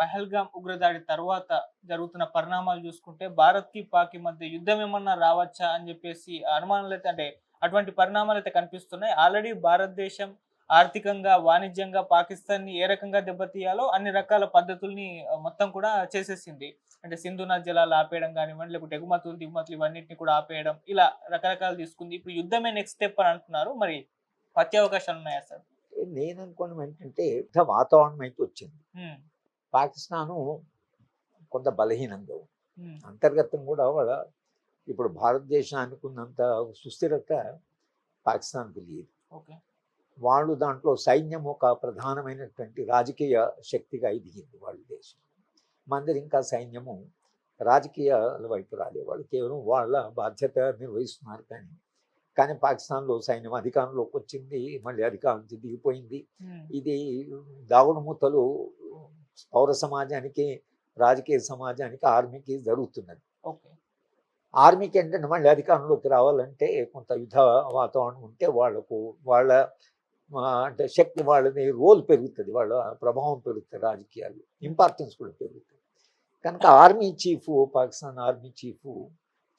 పహల్గామ్ ఉగ్రదాడి తర్వాత జరుగుతున్న పరిణామాలు చూసుకుంటే భారత్‌కి, పాక్‌కి మధ్య యుద్ధం ఏమన్నా రావచ్చా అని చెప్పేసి అనుమానాలైతే అంటే అటువంటి పరిణామాలైతే కనిపిస్తున్నాయి. ఆల్రెడీ భారతదేశం ఆర్థికంగా, వాణిజ్యంగా పాకిస్తాన్‌ని ఏ రకంగా దెబ్బతీయాలో అన్ని రకాల పద్ధతుల్ని మొత్తం కూడా చేసేసింది. అంటే సింధు నది జలాలు ఆపేయడం గానివ్వండి, లేకపోతే ఎగుమతులు, దిగుమతులు ఇవన్నిటిని కూడా ఆపేయడం. ఇలా రకరకాలు తీసుకుంది. ఇప్పుడు యుద్ధమే నెక్స్ట్ స్టెప్ అని అంటున్నారు. మరి వచ్చే అవకాశాలున్నాయా సార్? నేను అనుకోవడం ఏంటంటే యుద్ధ వాతావరణం అయితే వచ్చింది. హ్మ్. పాకిస్తాను కొంత బలహీనంగా ఉంది. హ్మ్. అంతర్గతం కూడా ఇప్పుడు భారతదేశానికి ఉన్నంత సుస్థిరత పాకిస్తాన్‌కి లేదు. ఓకే. వాళ్ళు దాంట్లో సైన్యం ఒక ప్రధానమైనటువంటి రాజకీయ శక్తిగా ఎదిగింది వాళ్ళ దేశం. మనది ఇంకా సైన్యము రాజకీయాల వైపు రాలేదు. వాళ్ళు కేవలం వాళ్ళ బాధ్యత నిర్వహిస్తున్నారు కానీ పాకిస్తాన్‌లో సైన్యం అధికారంలోకి వచ్చింది. మళ్ళీ అధికారం నుంచి దిగిపోయింది. హ్మ్. ఇది దాగుడుమూతలు పౌర సమాజానికి, రాజకీయ సమాజానికి, ఆర్మీకి జరుగుతున్నది. ఓకే. ఆర్మీకి ఏంటంటే మళ్ళీ అధికారంలోకి రావాలంటే కొంత యుద్ధ వాతావరణం ఉంటే వాళ్ళ అంటే శక్తి వాళ్ళది రోల్ పెరుగుతుంది. వాళ్ళ ప్రభావం పెరుగుతుంది రాజకీయాల్లో. ఇంపార్టెన్స్ కూడా పెరుగుతుంది. కనుక army chief Pakistan army chief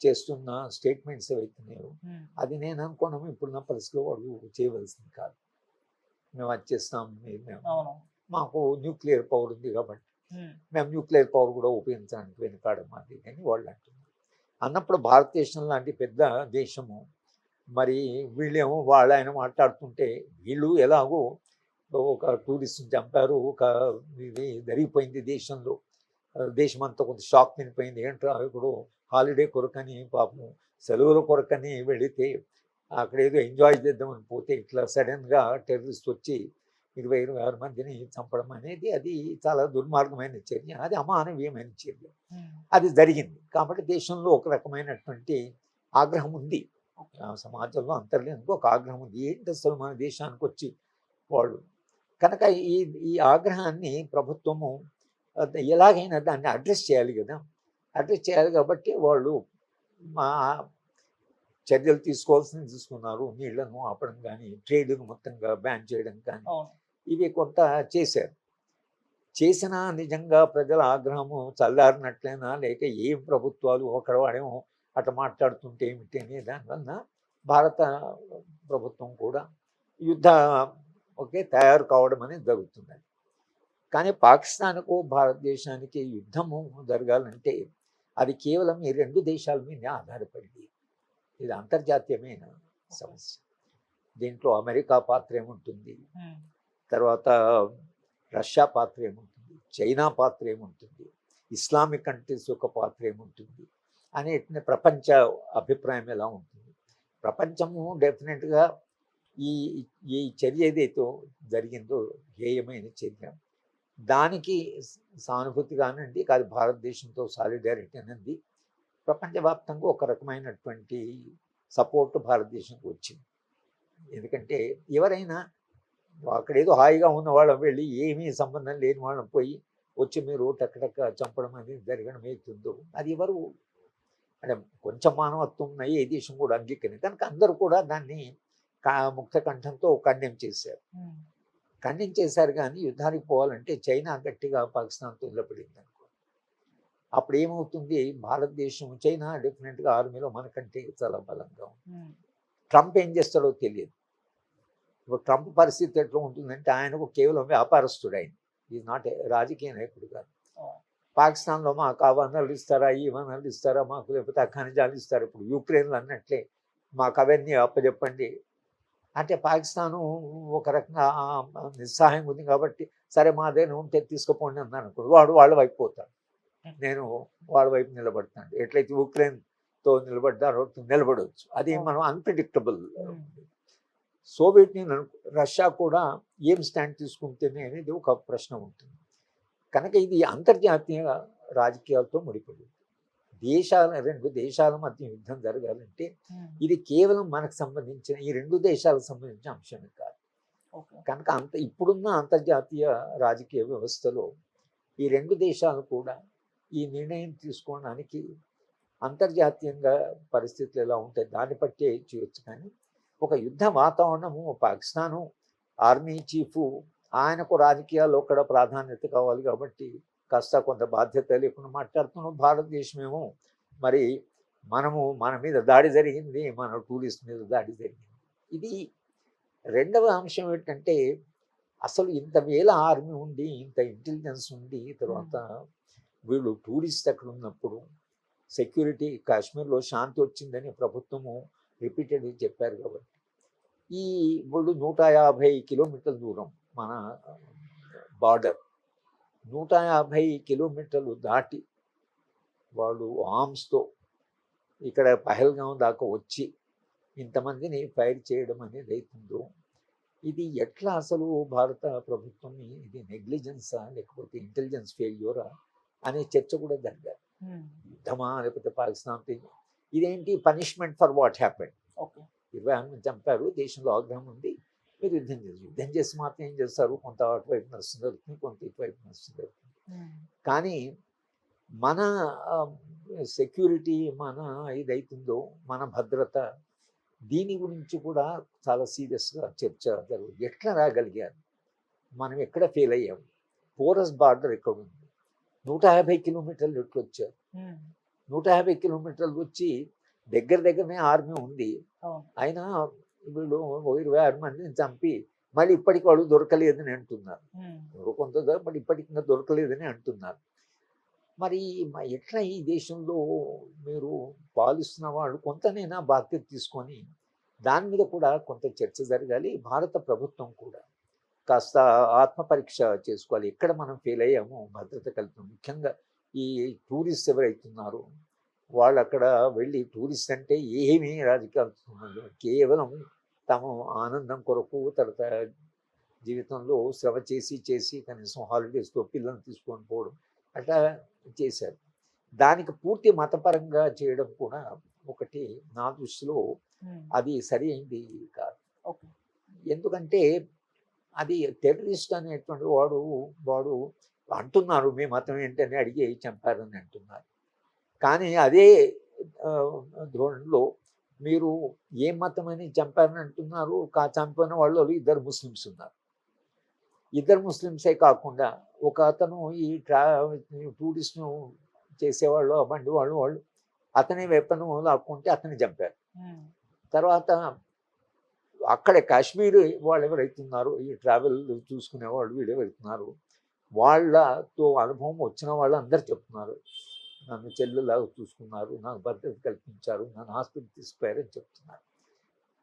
చేస్తున్న స్టేట్మెంట్స్ ఏవైతున్నాయో హ్మ్. అది నేను అనుకోవడం ఇప్పుడున్న పరిస్థితిలో వాళ్ళు చేయవలసింది కాదు. మేము అది చేస్తాం అవును. మాకు న్యూక్లియర్ పవర్ ఉంది కాబట్టి హ్మ్. మేము న్యూక్లియర్ పవర్ కూడా ఉపయోగించడానికి వెనుకాడం అది అని వాళ్ళు అంటున్నారు. అన్నప్పుడు భారతదేశం లాంటి పెద్ద దేశము మరి వీళ్ళేమో ఆయన మాట్లాడుతుంటే వీళ్ళు ఎలాగో ఒక టూరిస్ట్ని చంపారు, ఒక ఇది జరిగిపోయింది దేశంలో, దేశం అంతా కొంత షాక్ తినిపోయింది. ఏంట్రా ఇప్పుడు హాలిడే కొరకని పాపం సెలవుల కొరకని వెళితే అక్కడ ఏదో ఎంజాయ్ చేద్దామని పోతే ఇట్లా సడన్గా టెర్రరిస్ట్ వచ్చి 26 మందిని చంపడం అనేది అది చాలా దుర్మార్గమైన చర్య, అది అమానవీయమైన చర్య. హ్మ్. అది జరిగింది కాబట్టి దేశంలో ఒక రకమైనటువంటి ఆగ్రహం ఉంది. ఓకే. సమాజంలో అంతర్లీనంగా ఒక ఆగ్రహం ఉంది. ఏంటి అసలు మన దేశానికి వచ్చి వాళ్ళు కనుక ఈ ఈ ఆగ్రహాన్ని ప్రభుత్వము ఎలాగైనా దాన్ని అడ్రస్ చేయాలి కదా. అడ్రస్ చేయాలి కాబట్టి వాళ్ళు మా చర్యలు తీసుకోవాల్సినవి తీసుకున్నారు. నీళ్లను ఆపడం కానీ, ట్రేడ్‌ను మొత్తంగా బ్యాన్ చేయడం కానీ, అవును. ఇవి కొంత చేశారు. చేసినా నిజంగా ప్రజల ఆగ్రహము చల్లారినట్లేనా, లేక ఏం ప్రభుత్వాలు ఒకడు వాడేమో అట్లా మాట్లాడుతుంటే ఏమిటి అనే దానివల్ల భారత ప్రభుత్వం కూడా యుద్ధ తయారు కావడం అనేది జరుగుతున్నది. కానీ పాకిస్తాన్‌కు, భారతదేశానికి యుద్ధము జరగాలంటే అది కేవలం ఈ 2 దేశాల మీదే ఆధారపడింది. ఇది అంతర్జాతీయమైన సమస్య. దీంట్లో అమెరికా పాత్ర ఏముంటుంది, హ్మ్. తర్వాత రష్యా పాత్ర ఏముంటుంది, చైనా పాత్ర ఏముంటుంది, ఇస్లామిక్ కంట్రీస్ యొక్క పాత్ర ఏముంటుంది అనేటిని ప్రపంచ అభిప్రాయం ఎలా ఉంటుంది. ప్రపంచము డెఫినెట్గా ఈ ఈ చర్య ఏదైతే జరిగిందో హేయమైన చర్య దానికి సానుభూతి కానండి, కాదు భారతదేశంతో సాలిడారిటీ అనేది ప్రపంచవ్యాప్తంగా ఒక రకమైనటువంటి సపోర్ట్ భారతదేశంకి వచ్చింది. ఎందుకంటే ఎవరైనా అక్కడేదో హాయిగా ఉన్న వాళ్ళం వెళ్ళి ఏమీ సంబంధం లేని వాళ్ళం పోయి వచ్చి మీరు టక్కటక్క చంపడం అనేది జరగడం అవుతుందో అది ఎవరు అంటే కొంచెం మానవత్వం ఉన్న ఏ దేశం కూడా అంగీకరించింది. కనుక అందరూ కూడా దాన్ని ముక్త కంఠంతో ఖండం చేశారు. హ్మ్. ఖండించేశారు కానీ యుద్ధానికి పోవాలంటే చైనా గట్టిగా పాకిస్తాన్తో నిలబడింది అనుకో. అప్పుడు ఏమవుతుంది, భారతదేశం చైనా డెఫినెట్గా ఆర్మీలో మనకంటే చాలా బలంగా ఉంది. హ్మ్. ట్రంప్ ఏం చేస్తాడో తెలియదు. ఇప్పుడు ట్రంప్ పరిస్థితి ఎట్లా ఉంటుందంటే ఆయనకు కేవలం వ్యాపారస్తుడు ఆయన, ఈజ్ నాట్ రాజకీయ నాయకుడు కాదు. ఓహ్! పాకిస్తాన్లో మాకు ఆ వనరులు ఇస్తారా, ఈ వనరులు ఇస్తారా మాకు, లేకపోతే ఆ ఖనిజాలు ఇస్తారు. ఇప్పుడు యూక్రెయిన్లో అన్నట్లే మాకు అవన్నీ అప్పచెప్పండి అంటే పాకిస్తాను ఒక రకంగా నిస్సహాయంగా ఉంది కాబట్టి సరే మాదేనా ఉంటే తీసుకుపోండి అన్నాను అనుకో, వాడు వాళ్ళ వైపు పోతాడు, నేను వాళ్ళ వైపు నిలబడతాను. ఎట్లయితే యుక్రెయిన్తో నిలబడ్డారో నిలబడవచ్చు. అది ఓహ్! మనం అన్ప్రెడిక్టబుల్. హ్మ్. సోవియట్ యూనియన్, రష్యా కూడా ఏం స్టాండ్ తీసుకుంటేనే అనేది ఒక ప్రశ్న ఉంటుంది. కనుక ఇది అంతర్జాతీయ రాజకీయాలతో ముడిపడి రెండు దేశాల మధ్య యుద్ధం జరగాలంటే హ్మ్. ఇది కేవలం మనకు సంబంధించిన ఈ 2 దేశాలకు సంబంధించిన అంశమే కాదు. ఓకే. కనుక ఇప్పుడున్న అంతర్జాతీయ రాజకీయ వ్యవస్థలో ఈ 2 దేశాలు కూడా ఈ నిర్ణయం తీసుకోవడానికి అంతర్జాతీయంగా పరిస్థితులు ఎలా ఉంటాయి దాన్ని బట్టే చేయొచ్చు. కానీ ఒక యుద్ధ వాతావరణము పాకిస్తాను ఆర్మీ చీఫ్ ఆయనకు రాజకీయాల్లో కూడా ప్రాధాన్యత కావాలి కాబట్టి కాస్త కొంత బాధ్యత లేకుండా మాట్లాడుతున్నాం. భారతదేశమేమో మరి మన మీద దాడి జరిగింది, మన టూరిస్ట్ మీద దాడి జరిగింది. ఇది రెండవ అంశం ఏంటంటే అసలు ఇంత వేల ఆర్మీ ఉండి, ఇంత ఇంటెలిజెన్స్ ఉండి, తర్వాత వీళ్ళు టూరిస్ట్ అక్కడ ఉన్నప్పుడు సెక్యూరిటీ కాశ్మీర్లో శాంతి వచ్చిందని ప్రభుత్వము రిపీటెడ్గా చెప్పారు కాబట్టి ఈ వాళ్ళు 150 కిలోమీటర్ల దూరం మన బార్డర్ 150 కిలోమీటర్లు దాటి వాళ్ళు ఆర్మ్స్తో ఇక్కడ పహల్గాం దాకా వచ్చి ఇంతమందిని ఫైర్ చేయడం అనేది అవుతుందో ఇది ఎట్లా అసలు భారత ప్రభుత్వం ఇది నెగ్లిజెన్సా లేకపోతే ఇంటెలిజెన్స్ ఫెయిల్యూరా అనే చర్చ కూడా జరిగారు. యుద్ధమా లేకపోతే పాకిస్తాన్ ఇదేంటి పనిష్మెంట్ ఫర్ వాట్ హ్యాపెండ్. 20 మంది చంపారు, దేశంలో ఆగ్రహం ఉంది, మీరు యుద్ధం చేసి మాత్రం ఏం చేస్తారు, కొంత అటువైపు నష్టం జరుగుతుంది, కొంత ఇటువైపు నష్టం జరుగుతుంది. కానీ మన సెక్యూరిటీ మన ఇదైతుందో మన భద్రత దీని గురించి కూడా చాలా సీరియస్గా చర్చ జరుగుతుంది. ఎట్లా రాగలిగారు, మనం ఎక్కడ ఫెయిల్ అయ్యాము, పోరస్ బార్డర్ ఎక్కడ ఉంది, 150 కిలోమీటర్లు ఎట్లు వచ్చారు, 150 కిలోమీటర్లు వచ్చి దగ్గరనే ఆర్మీ ఉంది, అయినా వీళ్ళు 26 మందిని చంపి మళ్ళీ ఇప్పటికి వాళ్ళు దొరకలేదని అంటున్నారు. కొంత బట్ ఇప్పటికి ఇంకా దొరకలేదని అంటున్నారు. మరి ఎట్లా ఈ దేశంలో మీరు పాలిస్తున్న వాళ్ళు కొంతనైనా బాధ్యత తీసుకొని దాని మీద కూడా కొంత చర్చ జరగాలి. భారత ప్రభుత్వం కూడా కాస్త ఆత్మపరీక్ష చేసుకోవాలి, ఎక్కడ మనం ఫెయిల్ అయ్యామో భద్రత కల్పన. ముఖ్యంగా ఈ టూరిస్ట్ ఎవరైతున్నారో వాళ్ళు అక్కడ వెళ్ళి టూరిస్ట్ అంటే ఏమీ రాజకీయాలు కేవలం తమ ఆనందం కొరకు తర్వాత జీవితంలో శ్రమ చేసి కనీసం హాలిడేస్తో పిల్లల్ని తీసుకొని పోవడం అట్లా చేశారు. దానికి పూర్తి మతపరంగా చేయడం కూడా ఒకటి నా దృష్టిలో అది సరి అయింది కాదు. ఎందుకంటే అది టెర్రరిస్ట్ అనేటువంటి వాడు అంటున్నారు మీ మతం ఏంటని అడిగి చంపారని అంటున్నారు. కానీ అదే ధోరణిలో మీరు ఏ మతం అని చంపారని అంటున్నారు, చంపిన వాళ్ళు 2 ముస్లిమ్స్ ఉన్నారు. 2 ముస్లిమ్సే కాకుండా ఒక అతను ఈ టూరిస్ట్ను చేసేవాళ్ళు బండి వాళ్ళు అతనే వెపన్ లాక్కుంటే అతన్ని చంపారు. తర్వాత అక్కడే కాశ్మీర్ వాళ్ళు ఎవరైతున్నారు, ఈ ట్రావెల్ చూసుకునే వాళ్ళు వీళ్ళు ఎవరైతున్నారు, వాళ్ళతో అనుభవం వచ్చిన వాళ్ళు అందరు చెప్తున్నారు, నన్ను చెల్లెలాగా చూసుకున్నారు, నాకు భద్రత కల్పించారు, నన్ను హాస్పిటల్ తీసుకుపోయారని చెప్తున్నారు.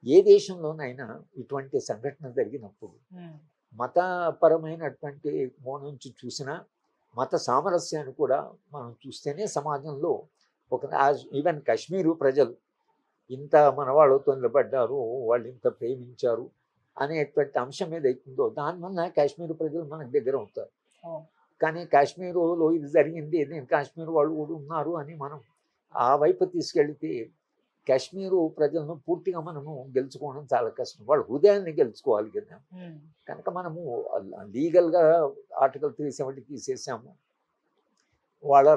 ఏ దేశంలోనైనా ఇటువంటి సంఘటన జరిగినప్పుడు మతపరమైనటువంటి కోణం నుంచి చూసినా మత సామరస్యాన్ని కూడా మనం చూస్తేనే సమాజంలో ఒక ఈవెన్ కాశ్మీరు ప్రజలు ఇంత మన వాళ్ళతో నిలబడ్డారు, వాళ్ళు ఇంత ప్రేమించారు అనేటువంటి అంశం ఏదైతుందో దానివల్ల కాశ్మీర్ ప్రజలు మనకు దగ్గర అవుతారు. కానీ కాశ్మీరులో ఇది జరిగింది, నేను కాశ్మీర్ వాళ్ళు కూడా ఉన్నారు అని మనం ఆ వైపు తీసుకెళ్తే కాశ్మీరు ప్రజలను పూర్తిగా మనము గెలుచుకోవడం చాలా కష్టం. వాళ్ళ హృదయాన్ని గెలుచుకోవాలి కదా. కనుక మనము లీగల్గా ఆర్టికల్ 370 తీసేసాము, వాళ్ళ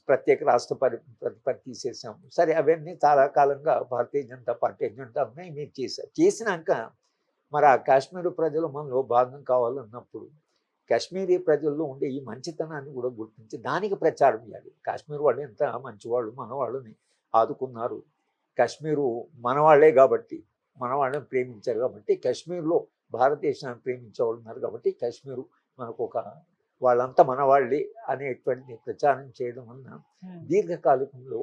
ప్రత్యేక రాష్ట్ర ప్రతిపత్తి తీసేసాము. సరే, అవన్నీ చాలా కాలంగా భారతీయ జనతా పార్టీ ఎజెండా ఉన్నాయి, మీరు చేసినాక మరి ఆ కాశ్మీర్ ప్రజలు మనలో భాగం కావాలన్నప్పుడు కాశ్మీరీ ప్రజల్లో ఉండే ఈ మంచితనాన్ని కూడా గుర్తించి దానికి ప్రచారం చేయాలి. కాశ్మీర్ వాళ్ళు ఎంత మంచివాళ్ళు, మన వాళ్ళని ఆదుకున్నారు, కాశ్మీరు మనవాళ్లే కాబట్టి మన వాళ్ళని ప్రేమించారు కాబట్టి, కాశ్మీర్లో భారతదేశాన్ని ప్రేమించే వాళ్ళు ఉన్నారు కాబట్టి కాశ్మీరు మనకు ఒక వాళ్ళంతా మనవాళ్ళే అనేటువంటి ప్రచారం చేయడం వలన దీర్ఘకాలికంలో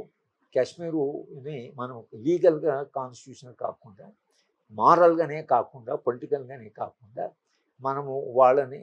కాశ్మీరుని మనం లీగల్గా కాన్స్టిట్యూషన్ కాకుండా మారల్గానే కాకుండా పొలిటికల్గానే కాకుండా మనము వాళ్ళని